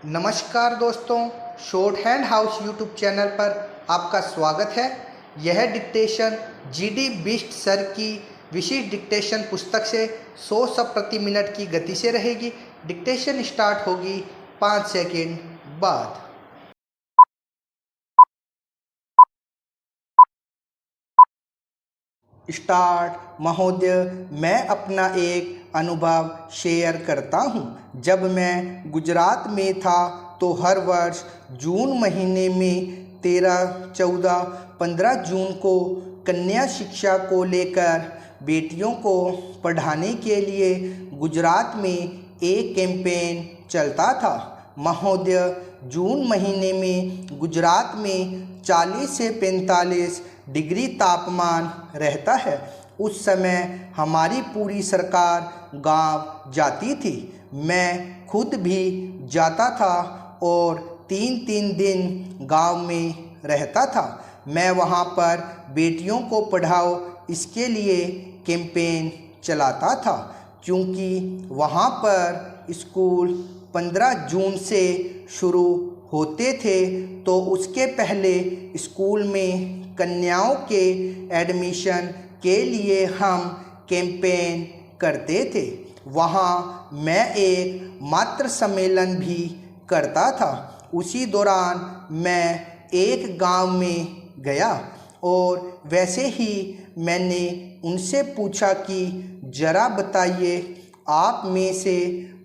नमस्कार दोस्तों, short hand house YouTube channel पर आपका स्वागत है। यह डिक्टेशन जीडी बिष्ट सर की विशिष्ट डिक्टेशन पुस्तक से 100 शब्द प्रति मिनट की गति से रहेगी। डिक्टेशन स्टार्ट होगी 5 सेकेंड बाद। स्टार्ट। महोदय, मैं अपना एक अनुभव शेयर करता हूँ। जब मैं गुजरात में था तो हर वर्ष जून महीने में 13, 14, 15 जून को कन्या शिक्षा को लेकर बेटियों को पढ़ाने के लिए गुजरात में एक कैंपेन चलता था। महोदय, जून महीने में गुजरात में 40 से 45 डिग्री तापमान रहता है। उस समय हमारी पूरी सरकार गांव जाती थी। मैं खुद भी जाता था और 3-3 दिन गांव में रहता था। मैं वहां पर बेटियों को पढ़ाओ इसके लिए कैंपेन चलाता था। क्योंकि वहां पर स्कूल 15 जून से शुरू होते थे तो उसके पहले स्कूल में कन्याओं के एडमिशन के लिए हम कैंपेन करते थे। वहाँ मैं एक मातृ सम्मेलन भी करता था। उसी दौरान मैं एक गांव में गया और वैसे ही मैंने उनसे पूछा कि जरा बताइए, आप में से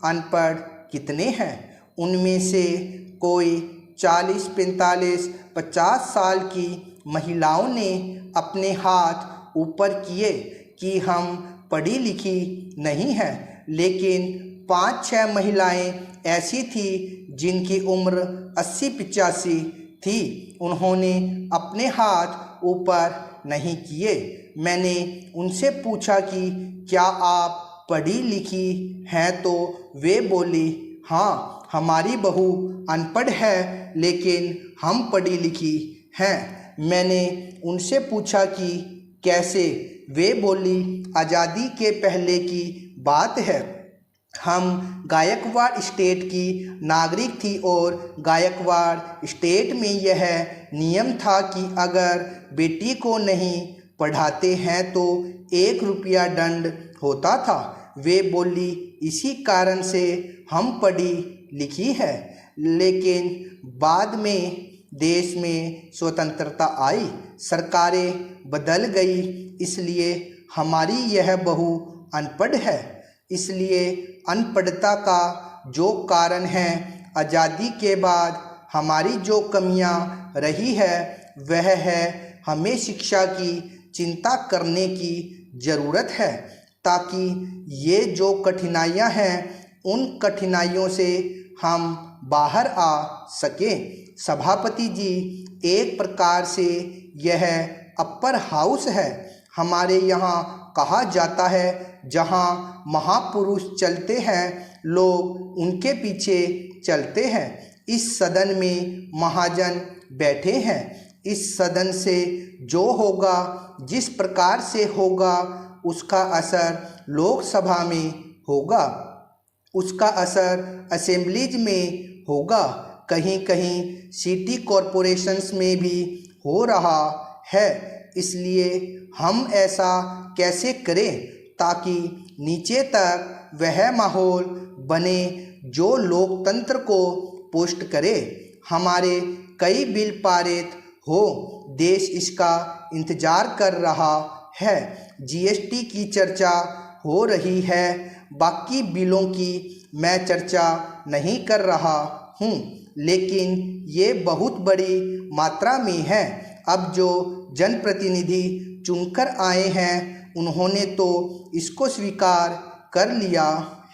अनपढ़ कितने हैं? उनमें से कोई 40, 45, 50 साल की महिलाओं ने अपने हाथ ऊपर किए कि हम पढ़ी लिखी नहीं हैं। लेकिन 5-6 महिलाएं ऐसी थी जिनकी उम्र 80-85 थी। उन्होंने अपने हाथ ऊपर नहीं किए। मैंने उनसे पूछा कि क्या आप पढ़ी लिखी हैं? तो वे बोली, हाँ, हमारी बहू अनपढ़ है लेकिन हम पढ़ी लिखी हैं। मैंने उनसे पूछा कि कैसे? वे बोली, आज़ादी के पहले की बात है। हम गायकवाड़ स्टेट की नागरिक थी और गायकवाड़ स्टेट में यह नियम था कि अगर बेटी को नहीं पढ़ाते हैं तो 1 रुपया दंड होता था। वे बोली, इसी कारण से हम पढ़ी लिखी है। लेकिन बाद में देश में स्वतंत्रता आई, सरकारें बदल गई, इसलिए हमारी यह बहू अनपढ़ है। इसलिए अनपढ़ता का जो कारण है, आज़ादी के बाद हमारी जो कमियां रही है वह है हमें शिक्षा की चिंता करने की ज़रूरत है ताकि ये जो कठिनाइयां हैं उन कठिनाइयों से हम बाहर आ सकें। सभापति जी, एक प्रकार से यह अपर हाउस है। हमारे यहाँ कहा जाता है, जहाँ महापुरुष चलते हैं लोग उनके पीछे चलते हैं। इस सदन में महाजन बैठे हैं। इस सदन से जो होगा, जिस प्रकार से होगा, उसका असर लोकसभा में होगा, उसका असर असेंबलीज में होगा, कहीं कहीं सिटी कॉरपोरेशंस में भी हो रहा है। इसलिए हम ऐसा कैसे करें ताकि नीचे तक वह माहौल बने जो लोकतंत्र को पुष्ट करे। हमारे कई बिल पारित हो, देश इसका इंतज़ार कर रहा है। जीएसटी की चर्चा हो रही है। बाकी बिलों की मैं चर्चा नहीं कर रहा हूँ, लेकिन ये बहुत बड़ी मात्रा में है। अब जो जनप्रतिनिधि चुनकर आए हैं उन्होंने तो इसको स्वीकार कर लिया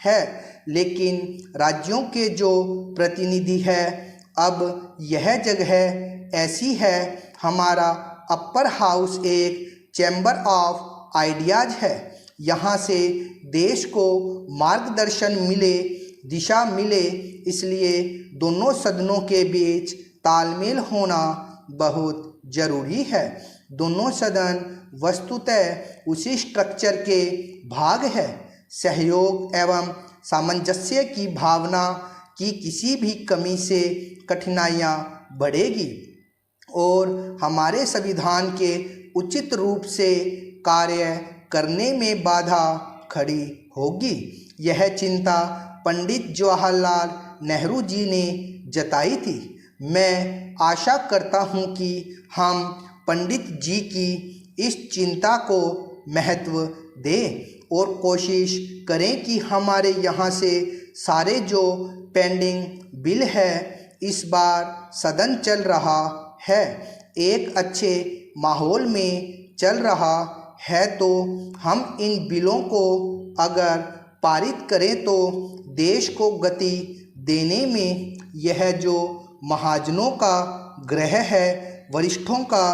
है, लेकिन राज्यों के जो प्रतिनिधि है, अब यह जगह ऐसी है, हमारा अपर हाउस एक चैम्बर ऑफ आइडियाज़ है। यहाँ से देश को मार्गदर्शन मिले, दिशा मिले, इसलिए दोनों सदनों के बीच तालमेल होना बहुत ज़रूरी है। दोनों सदन वस्तुतः उसी स्ट्रक्चर के भाग है। सहयोग एवं सामंजस्य की भावना की किसी भी कमी से कठिनाइयाँ बढ़ेगी और हमारे संविधान के उचित रूप से कार्य करने में बाधा खड़ी होगी। यह चिंता पंडित जवाहरलाल नेहरू जी ने जताई थी। मैं आशा करता हूँ कि हम पंडित जी की इस चिंता को महत्व दें और कोशिश करें कि हमारे यहाँ से सारे जो पेंडिंग बिल है, इस बार सदन चल रहा है, एक अच्छे माहौल में चल रहा है, तो हम इन बिलों को अगर पारित करें तो देश को गति देने में यह जो महाजनों का ग्रह है, वरिष्ठों का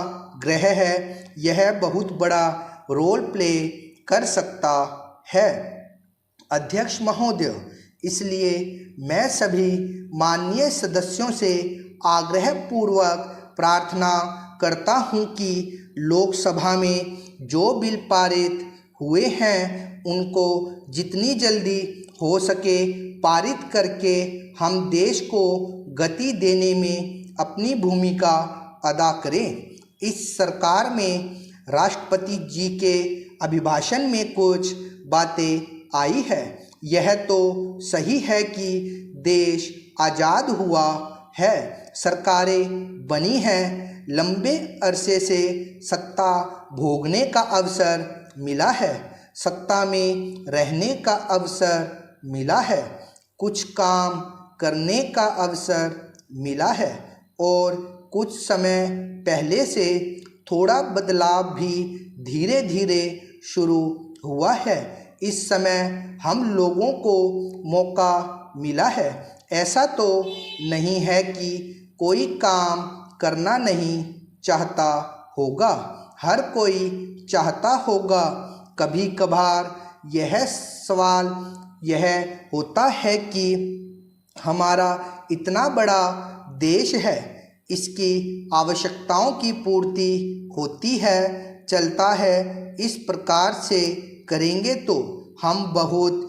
ग्रह है, यह बहुत बड़ा रोल प्ले कर सकता है। अध्यक्ष महोदय, इसलिए मैं सभी माननीय सदस्यों से आग्रहपूर्वक प्रार्थना करता हूं कि लोकसभा में जो बिल पारित हुए हैं उनको जितनी जल्दी हो सके पारित करके हम देश को गति देने में अपनी भूमिका अदा करें। इस सरकार में राष्ट्रपति जी के अभिभाषण में कुछ बातें आई है। यह तो सही है कि देश आज़ाद हुआ है, सरकारें बनी हैं, लंबे अरसे से सत्ता भोगने का अवसर मिला है, सत्ता में रहने का अवसर मिला है, कुछ काम करने का अवसर मिला है और कुछ समय पहले से थोड़ा बदलाव भी धीरे धीरे शुरू हुआ है। इस समय हम लोगों को मौका मिला है। ऐसा तो नहीं है कि कोई काम करना नहीं चाहता होगा, हर कोई चाहता होगा। कभी कभार यह सवाल यह होता है कि हमारा इतना बड़ा देश है, इसकी आवश्यकताओं की पूर्ति होती है, चलता है, इस प्रकार से करेंगे तो हम बहुत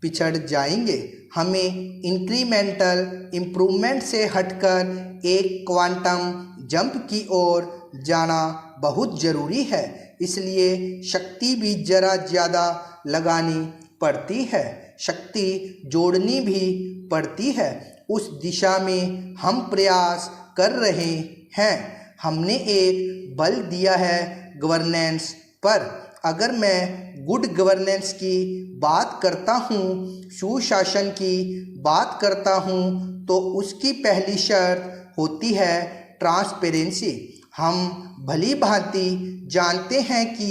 पिछड़ जाएंगे। हमें इंक्रीमेंटल इम्प्रूवमेंट से हटकर एक क्वांटम जंप की ओर जाना बहुत ज़रूरी है। इसलिए शक्ति भी ज़रा ज़्यादा लगानी पड़ती है, शक्ति जोड़नी भी पड़ती है। उस दिशा में हम प्रयास कर रहे हैं। हमने एक बल दिया है गवर्नेंस पर। अगर मैं गुड गवर्नेंस की बात करता हूँ, सुशासन की बात करता हूँ, तो उसकी पहली शर्त होती है ट्रांसपेरेंसी। हम भली भांति जानते हैं कि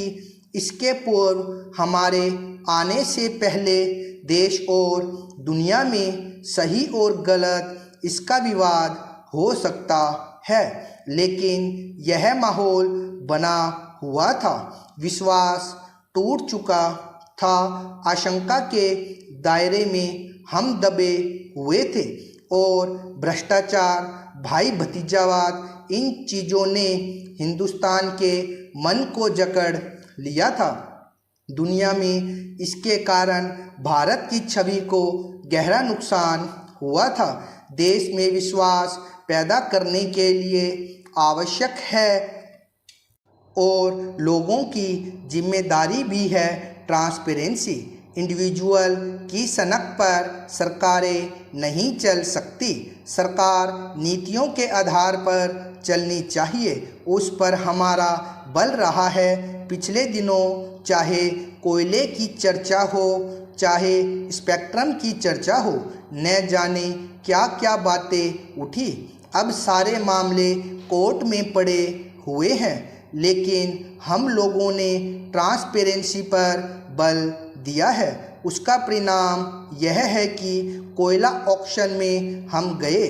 इसके पूर्व हमारे आने से पहले देश और दुनिया में सही और गलत इसका विवाद हो सकता है, लेकिन यह माहौल बना हुआ था, विश्वास टूट चुका था, आशंका के दायरे में हम दबे हुए थे और भ्रष्टाचार, भाई भतीजावाद, इन चीज़ों ने हिंदुस्तान के मन को जकड़ लिया था। दुनिया में इसके कारण भारत की छवि को गहरा नुकसान हुआ था। देश में विश्वास पैदा करने के लिए आवश्यक है और लोगों की जिम्मेदारी भी है ट्रांसपेरेंसी। इंडिविजुअल की सनक पर सरकारें नहीं चल सकती, सरकार नीतियों के आधार पर चलनी चाहिए। उस पर हमारा बल रहा है। पिछले दिनों चाहे कोयले की चर्चा हो, चाहे स्पेक्ट्रम की चर्चा हो, न जाने क्या क्या बातें उठी। अब सारे मामले कोर्ट में पड़े हुए हैं, लेकिन हम लोगों ने ट्रांसपेरेंसी पर बल दिया है। उसका परिणाम यह है कि कोयला ऑक्शन में हम गए,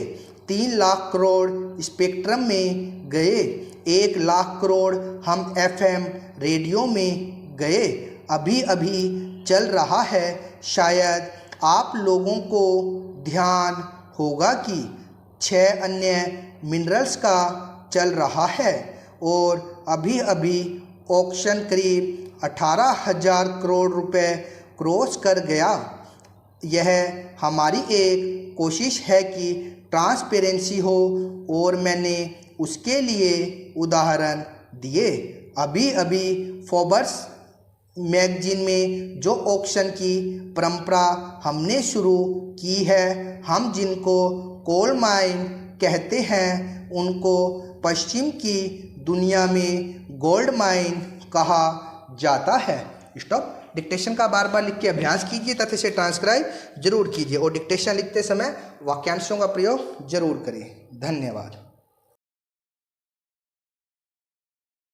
3 लाख करोड़ स्पेक्ट्रम में गए, 1 लाख करोड़ हम FM रेडियो में गए। अभी अभी चल रहा है। शायद आप लोगों को ध्यान होगा कि 6 अन्य मिनरल्स का चल रहा है और अभी अभी ऑक्शन करीब 18,000 करोड़ रुपए क्रॉस कर गया। यह हमारी एक कोशिश है कि ट्रांसपेरेंसी हो और मैंने उसके लिए उदाहरण दिए। अभी अभी फोर्ब्स मैगजीन में जो ऑक्शन की परंपरा हमने शुरू की है, हम जिनको कोल माइन कहते हैं उनको पश्चिम की दुनिया में गोल्ड माइन कहा जाता है। स्टॉप। डिक्टेशन का बार बार लिख के अभ्यास कीजिए तथा इसे ट्रांसक्राइब जरूर कीजिए और डिक्टेशन लिखते समय वाक्यांशों का प्रयोग जरूर करें। धन्यवाद।